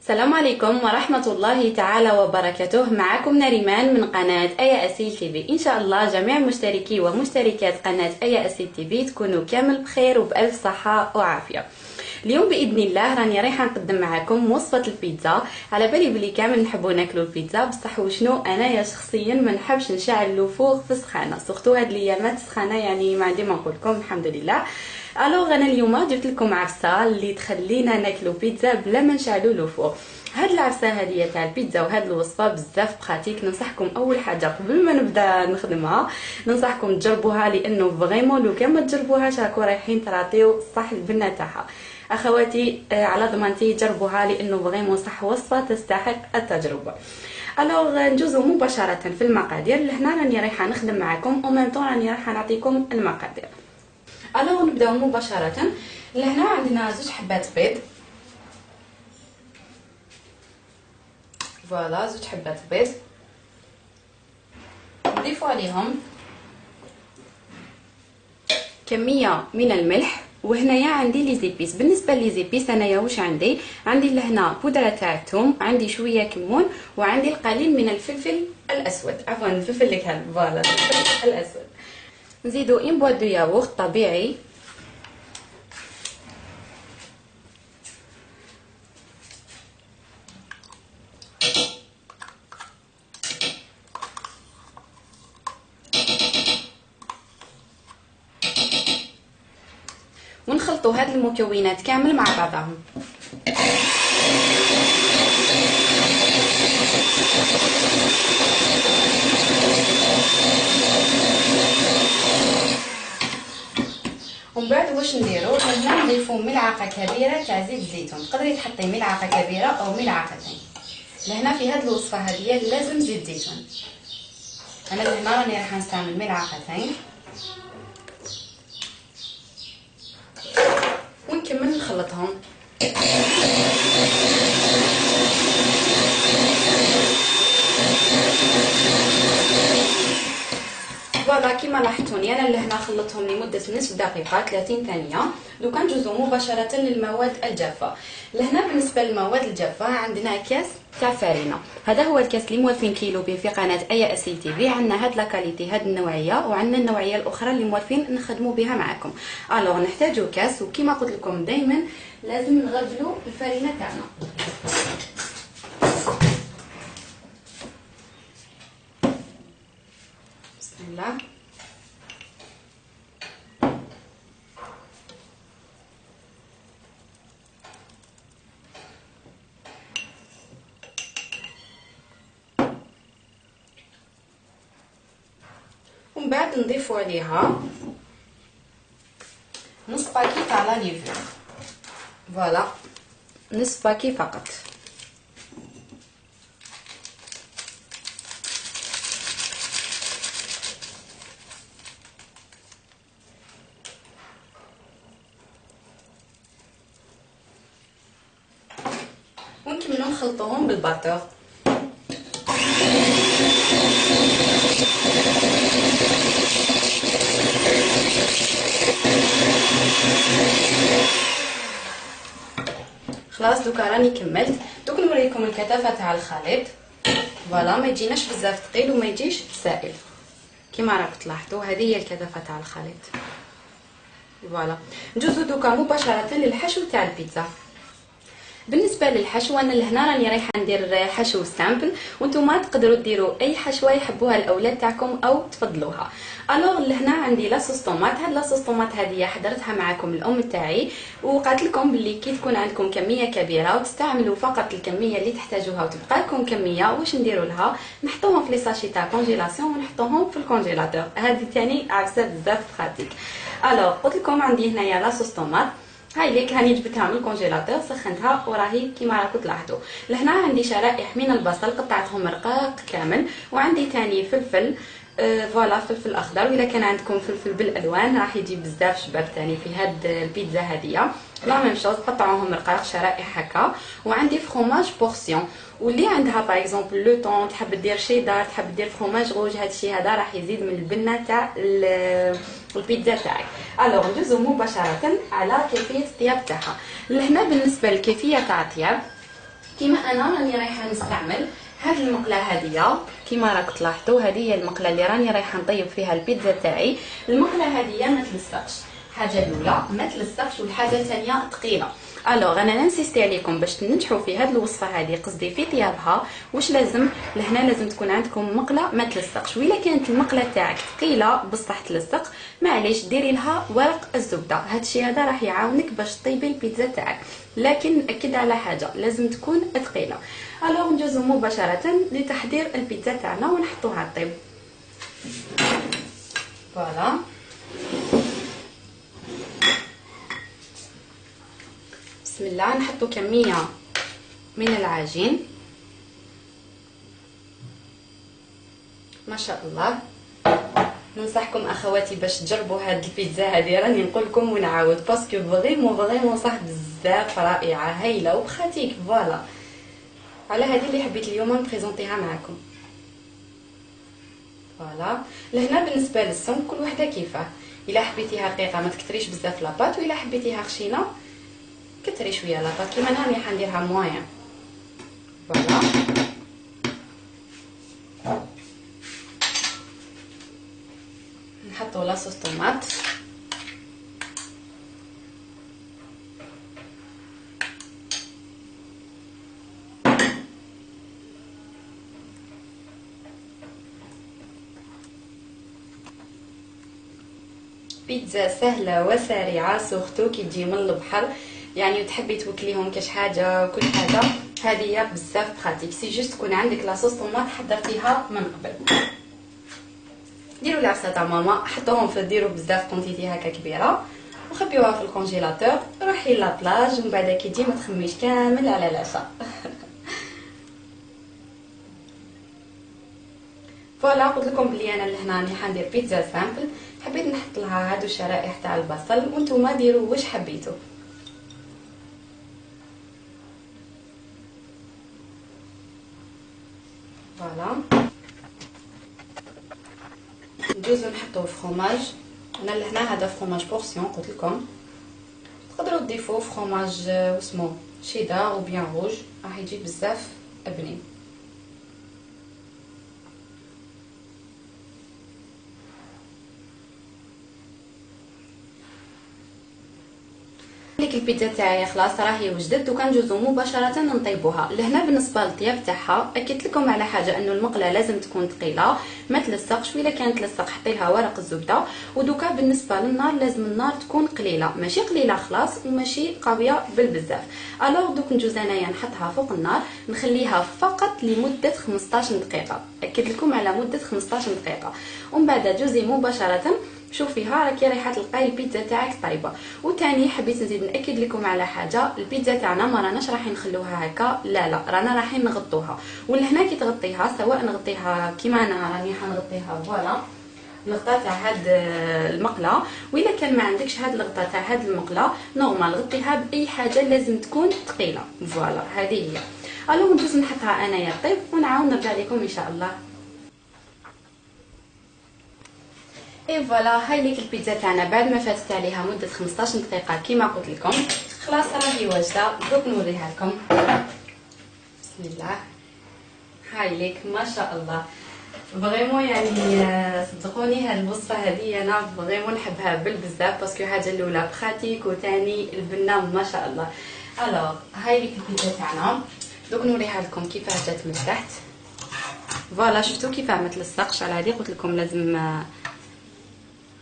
السلام عليكم ورحمة الله تعالى وبركاته. معكم نريمان من قناة أيا أسيل تي في. إن شاء الله جميع مشتركي ومشتركات قناة أيا أسيل تي في تكونوا كامل بخير وبألف صحة وعافية. اليوم بإذن الله راني رايحة نقدم معكم وصفة البيتزا. على بالي بلي كامل نحبوا ناكلوا البيتزا، بصح وشنو انايا شخصيا ما نحبش نشعل الفوغ في السخانه، سورتو هاد الايامات السخانه يعني ما عندي ما نقول لكم الحمد لله. الوغ انا اليوم جبت لكم عفسه اللي تخلينا ناكلوا بيتزا بلا ما نشعلوا الفوغ. هاد العفسه هذه تاع البيتزا وهاد الوصفه بزاف براتيك، ننصحكم اول حاجه قبل ما نبدا نخدمها ننصحكم تجربوها، لانه فريمون لو كان ما تجربوهاش راكو رايحين تراطيو صح البنه تاعها. اخواتي على ضمانتي جربوها لانه فريمون صح وصفه تستحق التجربه. الوغ ندوزو مباشره في المقادير. لهنا راني رايحه نخدم معكم او ميم طون راني رايحه نعطيكم المقادير. الوغ نبداو مباشره. لهنا عندنا زوج حبات بيض، فوالا زوج حبات بيض. نضيفو عليهم كميه من الملح، وهنايا عندي لي زيبيس. بالنسبه لي زيبيس انايا واش عندي لهنا بودره تاع الثوم، عندي شويه كمون، وعندي القليل من الفلفل الاسود، عفوا الفلفل الكحل، فوالا الفلفل الاسود. نزيدو ان بواط دو ياغورت طبيعي، ونخلطوا هاد المكونات كامل مع بعضهم. ومن بعد واش نديرو؟ هنا نضيفو ملعقه كبيره تاع زيت الزيتون، تقدري تحطي ملعقه كبيره او ملعقتين. لهنا في هاد الوصفه هذه لازم زيت زيتون، انا لهنا راني راح نستعمل ملعقتين. ونكمل نخلطهم. فوالا كيما لاحظتوني انا لهنا خلطتهم لمده نصف دقيقه 30 ثانيه. دوكا ندوزو مباشره للمواد الجافه. لهنا بالنسبه للمواد الجافه عندنا كاس تاع فارينه، هذا هو الكاس اللي موالفين كيلو به في قناه ايا اسيل تي في. عندنا هاد لاكاليتي هاد النوعيه، وعندنا النوعيه الاخرى اللي موالفين نخدموا بها معكم. الوغ نحتاجو كاس، وكيما قلت لكم دائما لازم نغلفلو الفارينه تاعنا. بسم الله. ومن بعد نضيفوا عليها نص باكي تاع لا ليفور، فوالا نص باكي فقط. ونكملوا نخلطوهم بالباتور. خلاص دوكا راني كملت. دوك نوريكم الكثافه تاع الخليط. فوالا ما يجيناش بزاف ثقيل وما يجيش سائل، كيما راك تلاحظوا هذه هي الكثافه تاع الخليط. فوالا ندوزو دوكا مباشره للحشو تاع البيتزا. بالنسبه للحشو انا لهنا راني رايحه ندير حشو سامبل، وانتم تقدروا ديروا اي حشوه يحبوها الاولاد تاعكم او تفضلوها. الوغ لهنا عندي لاصوص طوماط. هاد لاصوص طوماط هذه حضرتها معكم الام تاعي، وقالت لكم باللي كي تكون عندكم كميه كبيره وتستعملوا فقط الكميه اللي تحتاجوها وتبقى لكم كميه، واش نديروا لها؟ نحطوهم في لي ساشي تاع كونجيلاسيون ونحطوهم في الكونجيلاتور. هذه ثاني عفسه بزاف براتيك. الوغ قلت لكم عندي هنايا لاصوص طوماط، هاي ليك هاني جبتها من الكونجيلاتور سخنتها وراهي كيما راكم تلاحظوا. لهنا عندي شرائح من البصل قطعتهم رقاق كامل، وعندي تاني فلفل فوالا فلفل اخضر، واذا كان عندكم فلفل بالالوان راح يجي بزاف شباب تاني في هاد البيتزا هذه. لا ميم شوز قطعوهم رقاق شرائح هكا. وعندي فروماج بورسيون، واللي عندها باغ اكزومبل لو طون تحب دير شيدار تحب دير فروماج روج، هادشي هذا راح يزيد من البنه تاع البيتزا تاعك. الوغ ندوزو مباشره على كيفيه الطياب تاعها. لهنا بالنسبه للكيفيه تاع الطياب كيما انا راني رايحه نستعمل هاد المقله هاديه. كيما راك تلاحظوا هذه هي المقله اللي راني رايحه نطيب فيها البيتزا تاعي. المقله هذه ما تلصقش، الحاجه الاولى ما تلصقش، والحاجه الثانيه ثقيله. الوغ انا ننسيستي عليكم باش تنجحوا في هذه الوصفه هذه، قصدي في طيابها، واش لازم لهنا؟ لازم تكون عندكم مقله ما تلصقش. وإلا كانت المقله تاعك ثقيله بصح تلصق، معليش ديري لها ورق الزبده. هذا الشيء هذا راح يعاونك باش طيبي البيتزا تاعك، لكن ناكد على حاجه، لازم تكون ثقيله. الوغ ندوزو مباشره لتحضير البيتزا تاعنا ونحطوها طيب. فوالا بسم الله. نحطو كميه من العجين ما شاء الله. ننصحكم اخواتي باش تجربوا هاد البيتزا هذه، راني نقول لكم ونعاود باسكو فريمون صح بزاف رائعه هايله وبخاتيك. فوالا على هذه اللي حبيت اليوم نبريزونطيها معكم. فوالا لهنا بالنسبه للسمك كل وحده كيفاه. الا حبيتيها رقيقه ما تكثريش بزاف لاباط، والا حبيتيها خشينه كثري شويه لاباط. كيما انا راني حنديرها موين. فوالا نحطو لاصوص طوماط. بيتزا سهله وسريعه، سورتو كي تجي من البحر يعني وتحبي توكليهم كاش حاجه وكل حاجه، هذه بزاف براتيك. سي جوست تكون عندك لاصوص طوماط حضرتيها من قبل. ديروا العفسه تاع ماما، حطوهم في ديروا بزاف كونتيتي هكا كبيره وخبيوها في الكونجيلاتور. روحي لابلاج ومن بعد كي تجي ما تخميش كامل على العشاء. فوالا قلت لكم بلي انا لهنا راني حندير بيتزا سامبل، حبيت نحط لها هادو الشرائح تاع البصل، وانتوما ديروا واش حبيتوا. فوالا ندوزو نحطو فروماج. انا لهنا هذا فروماج بورسيون قلت لكم، تقدروا تضيفوا فروماج واسمو شيدار او بيان روج، راح يجي بزاف بنين. ديك البيتزا تاعي خلاص راهي وجدت، دوكا ندوزو مباشره نطيبوها. لهنا بالنسبه للطياب تاعها اكدت لكم على حاجه، انه المقله لازم تكون ثقيله ما تلصقش، وإلا كانت تلصق حطي لها ورق الزبده. ودوكا بالنسبه للنار لازم النار تكون قليله، ماشي قليله خلاص وماشي قويه بالبزاف. الوغ دوك ندوز انايا نحطها فوق النار، نخليها فقط لمده 15 دقيقه. اكد لكم على مده 15 دقيقه، ومن بعد دوزي مباشره شوفيها راكي رايحه تلقاي البيتزا تاعك طايبه. وثاني حبيت نزيد ناكد لكم على حاجه، البيتزا تاعنا ما راناش راح نخلوها هكا، لا رانا رايحين نغطوها. ولهنا كي تغطيها سواء نغطيها كيما انا راني حنغطيها فوالا الغطاء تاع هاد المقله، والا كان ما عندكش هاد الغطاء تاع هاد المقله نورمال غطيها باي حاجه لازم تكون ثقيله. فوالا هذه هي. الو ندوز نحطها انايا طيب ونعاود نرجع لكم ان شاء الله. اي فوالا هاي ليك البيتزا تاعنا بعد ما فاتت عليها مده 15 دقيقه كيما قلت لكم. خلاص راهي واجده، دوك نوريها لكم. بسم الله. هاي ليك ما شاء الله فريمون يعني صدقوني هاد الوصفه هذه انا فريمون نحبها بالبزاف، باسكو حاجه الاولى براتيك وثاني البنه ما شاء الله. الوغ هاي ليك البيتزا تاعنا، دوك نوريها لكم كيفاه جات من تحت. فوالا شفتوا كيفاه ما تلصقش، على هذه قلت لكم لازم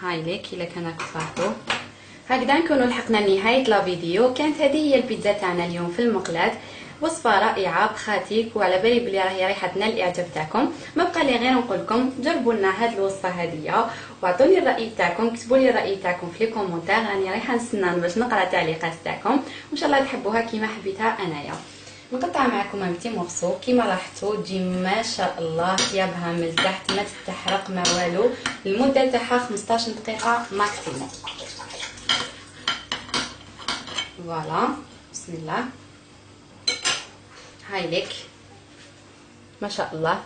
هاي ليك. الا كان راكم تلاحظوا هكذا نكونوا لحقنا لنهايه لا فيديو. كانت هذه هي البيتزا تاعنا اليوم في المقلاة، وصفه رائعه بخاتيك، وعلى بالي بلي راهي رايحه تنال الاعجاب تاعكم. ما بقى لي غير نقول لكم جربوا لنا هذه الوصفه هذه واعطوني الراي تاعكم، كتبوا لي الراي تاعكم في لي كومونتير، راني رايحه نستنى باش نقرا التعليقات تاعكم، وان شاء الله تحبوها كيما حبيتها انايا. نقطع معكم ان بتي مورسو كيما لاحظتوا تجي ما شاء الله طيابها من تحت ما تتحرق ما والو. المده تاعها 15 دقيقه ماكسيموم. فوالا بسم الله. هاي ليك ما شاء الله،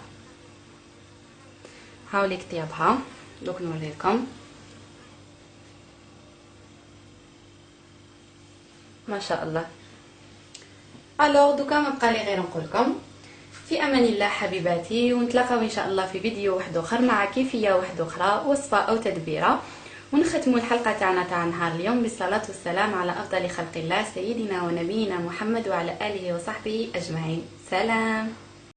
هاوليك طيابها دوك نوريكم ما شاء الله. الوغ دوكا ما بقى لي غير نقول لكم في امان الله حبيباتي، ونتلاقاو ان شاء الله في فيديو واحد اخر مع كيفيه واحده اخرى، وصفه او تدبيره. ونختموا الحلقه تاعنا تاع نهار اليوم بالصلاه والسلام على افضل خلق الله سيدنا ونبينا محمد وعلى اله وصحبه اجمعين. سلام.